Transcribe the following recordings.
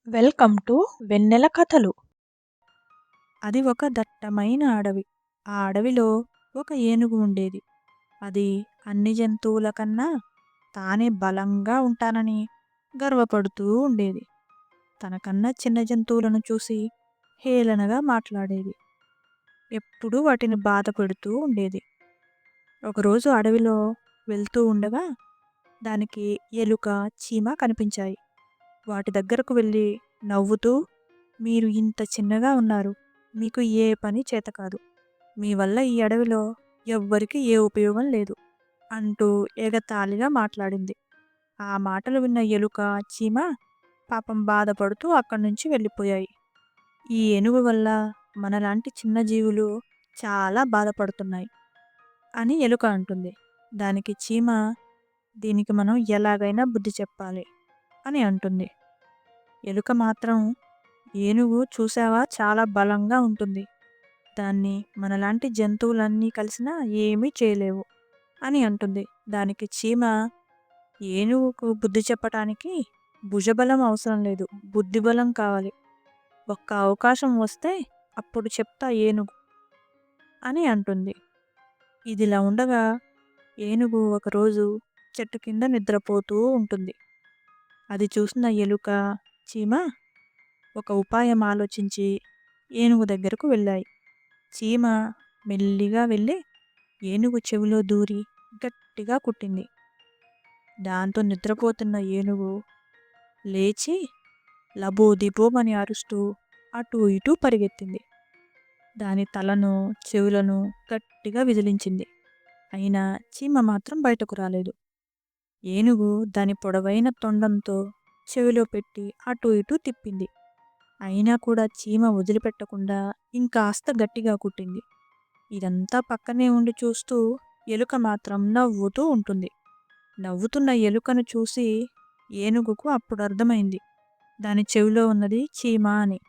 Welcome to వెన్నెల కథలు. అది ఒక దట్టమైన అడవి. ఆ అడవిలో ఒక ఏనుగు ఉండేది. అది అన్ని జంతువుల కన్నా తానే బలంగా ఉంటానని గర్వపడుతూ ఉండేది. తనకన్నా చిన్న జంతువులను చూసి హేళనగా మాట్లాడేది. ఎప్పుడూ వాటిని బాధ పెడుతూ ఉండేది. ఒకరోజు అడవిలో వెళ్తూ ఉండగా దానికి ఎలుక, చీమ కనిపించాయి. వాటి దగ్గరకు వెళ్ళి నవ్వుతూ, మీరు ఇంత చిన్నగా ఉన్నారు. మీకు ఏ పని చేతకాదు. మీ వల్ల ఈ అడవిలో ఎవ్వరికీ ఏ ఉపయోగం లేదు అంటూ ఎగతాళిగా మాట్లాడింది. ఆ మాటలు విన్న ఎలుక, చీమ పాపం బాధపడుతూ అక్కడి నుంచి వెళ్ళిపోయాయి. ఈ ఏనుగు వల్ల మనలాంటి చిన్న జీవులు చాలా బాధపడుతున్నాయి అని ఎలుక అంటుంది. దానికి చీమ, దీనికి మనం ఎలాగైనా బుద్ధి చెప్పాలి అని అంటుంది. ఎలుక మాత్రం, ఏనుగు చూసావా చాలా బలంగా ఉంటుంది. దాన్ని మనలాంటి జంతువులన్నీ కలిసినా ఏమీ చేయలేవు అని అంటుంది. దానికి చీమ, ఏనుగుకు బుద్ధి చెప్పటానికి భుజబలం అవసరం లేదు, బుద్ధిబలం కావాలి. ఒక్క అవకాశం వస్తే అప్పుడు చెప్తా ఏనుగు అని అంటుంది. ఇదిలా ఉండగా ఏనుగు ఒకరోజు చెట్టు కింద నిద్రపోతూ ఉంటుంది. అది చూసిన ఎలుక, చీమ ఒక ఉపాయం ఆలోచించి ఏనుగు దగ్గరకు వెళ్ళాయి. చీమ మెల్లిగా వెళ్ళి ఏనుగు చెవిలో దూరి గట్టిగా కుట్టింది. దాంతో నిద్రపోతున్న ఏనుగు లేచి లబోదిబోమని అరుస్తూ అటూ ఇటూ పరిగెత్తింది. దాని తలను, చెవులను గట్టిగా విదిలించింది. అయినా చీమ మాత్రం బయటకు రాలేదు. ఏనుగు దాని పొడవైన తొండంతో చెవిలో పెట్టి అటూ ఇటూ తిప్పింది. అయినా కూడా చీమ వదిలిపెట్టకుండా ఇంకాస్త గట్టిగా కుట్టింది. ఇదంతా పక్కనే ఉండి చూస్తూ ఎలుక మాత్రం నవ్వుతూ ఉంటుంది. నవ్వుతున్న ఎలుకను చూసి ఏనుగుకు అప్పుడు అర్థమైంది దాని చెవిలో ఉన్నది చీమ అని.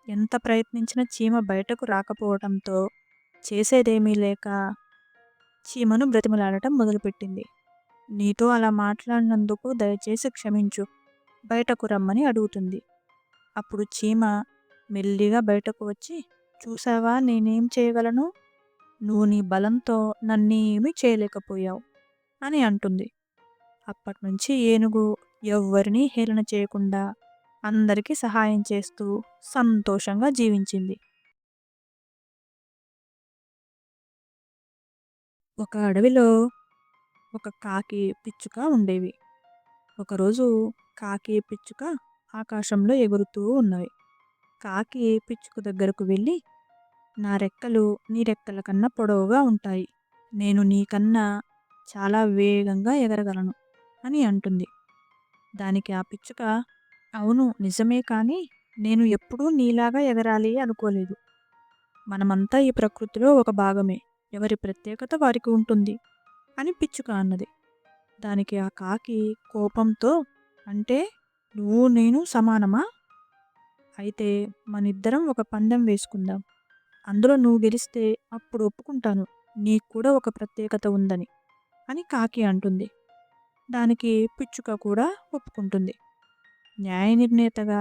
ఎంత ప్రయత్నించినా చీమ బయటకు రాకపోవడంతో చేసేదేమీ లేక చీమను బ్రతిమలాడటం మొదలుపెట్టింది. నీతో అలా మాట్లాడినందుకు దయచేసి క్షమించు, బయటకు రమ్మని అడుగుతుంది. అప్పుడు చీమ మెల్లిగా బయటకు వచ్చి, చూసావా నేనేం చేయగలను, నువ్వు నీ బలంతో నన్నేమీ చేయలేకపోయావు అని అంటుంది. అప్పటినుంచి ఏనుగు ఎవ్వరినీ హేళన చేయకుండా అందరికీ సహాయం చేస్తూ సంతోషంగా జీవించింది. ఒక అడవిలో ఒక కాకి, పిచ్చుక ఉండేవి. ఒకరోజు కాకి, పిచ్చుక ఆకాశంలో ఎగురుతూ ఉన్నవి. కాకి పిచ్చుక దగ్గరకు వెళ్ళి, నా రెక్కలు నీ రెక్కల కన్నా పొడవుగా ఉంటాయి. నేను నీకన్నా చాలా వేగంగా ఎగరగలను అని అంటుంది. దానికి ఆ పిచ్చుక, అవును నిజమే, కానీ నేను ఎప్పుడూ నీలాగా ఎగరాలి అనుకోలేదు. మనమంతా ఈ ప్రకృతిలో ఒక భాగమే, ఎవరి ప్రత్యేకత వారికి ఉంటుంది అని పిచ్చుక అన్నది. దానికి ఆ కాకి కోపంతో, అంటే నువ్వు నేను సమానమా? అయితే మనిద్దరం ఒక పందెం వేసుకుందాం. అందులో నువ్వు గెలిస్తే అప్పుడు ఒప్పుకుంటాను నీకు కూడా ఒక ప్రత్యేకత ఉందని అని కాకి అంటుంది. దానికి పిచ్చుక కూడా ఒప్పుకుంటుంది. న్యాయ నిర్ణేతగా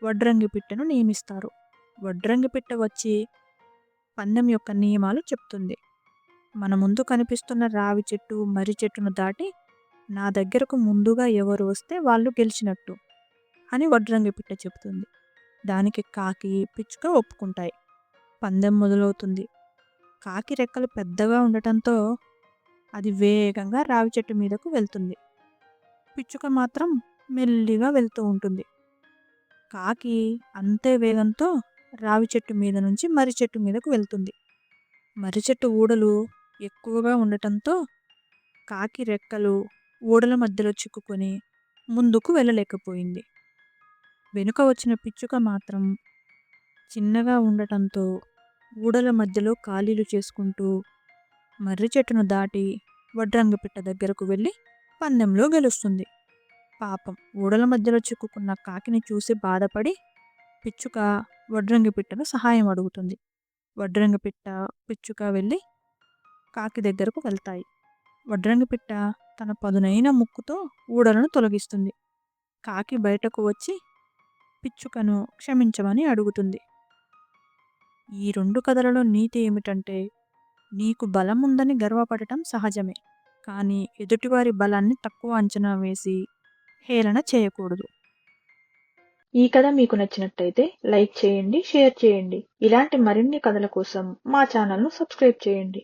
వడ్రంగి పిట్టను నియమిస్తారు. వడ్రంగి పిట్ట వచ్చి పందెం యొక్క నియమాలు చెప్తుంది. మన ముందు కనిపిస్తున్న రావి చెట్టు, మర్రి చెట్టును దాటి నా దగ్గరకు ముందుగా ఎవరు వస్తే వాళ్ళు గెలిచినట్టు అని వడ్రంగి పిట్ట చెబుతుంది. దానికి కాకి, పిచ్చుక ఒప్పుకుంటాయి. పందెం మొదలవుతుంది. కాకి రెక్కలు పెద్దగా ఉండటంతో అది వేగంగా రావి చెట్టు మీదకు వెళ్తుంది. పిచ్చుక మాత్రం మెల్లిగా వెళ్తూ ఉంటుంది. కాకి అంతే వేగంతో రావి చెట్టు మీద నుంచి మర్రి చెట్టు మీదకు వెళ్తుంది. మర్రి చెట్టు ఊడలు ఎక్కువగా ఉండటంతో కాకి రెక్కలు ఊడల మధ్యలో చిక్కుకొని ముందుకు వెళ్ళలేకపోయింది. వెనుక వచ్చిన పిచ్చుక మాత్రం చిన్నగా ఉండటంతో ఊడల మధ్యలో ఖాళీలు చేసుకుంటూ మర్రి చెట్టును దాటి వడ్రంగి పిట్ట దగ్గరకు వెళ్ళి పందెంలో గెలుస్తుంది. పాపం ఊడల మధ్యలో చిక్కుకున్న కాకిని చూసి బాధపడి పిచ్చుక వడ్రంగి పిట్టను సహాయం అడుగుతుంది. వడ్రంగి పిట్ట, పిచ్చుక వెళ్ళి కాకి దగ్గరకు వెళ్తాయి. వడ్రంగి పిట్ట తన పదునైన ముక్కుతో ఊడలను తొలగిస్తుంది. కాకి బయటకు వచ్చి పిచ్చుకను క్షమించమని అడుగుతుంది. ఈ 2 కథలలో నీతి ఏమిటంటే, నీకు బలం ఉందని గర్వపడటం సహజమే, కానీ ఎదుటివారి బలాన్ని తక్కువ అంచనా వేసి హేళన చేయకూడదు. ఈ కథ మీకు నచ్చినట్టయితే లైక్ చేయండి, షేర్ చేయండి. ఇలాంటి మరిన్ని కథల కోసం మా ఛానల్ను సబ్స్క్రైబ్ చేయండి.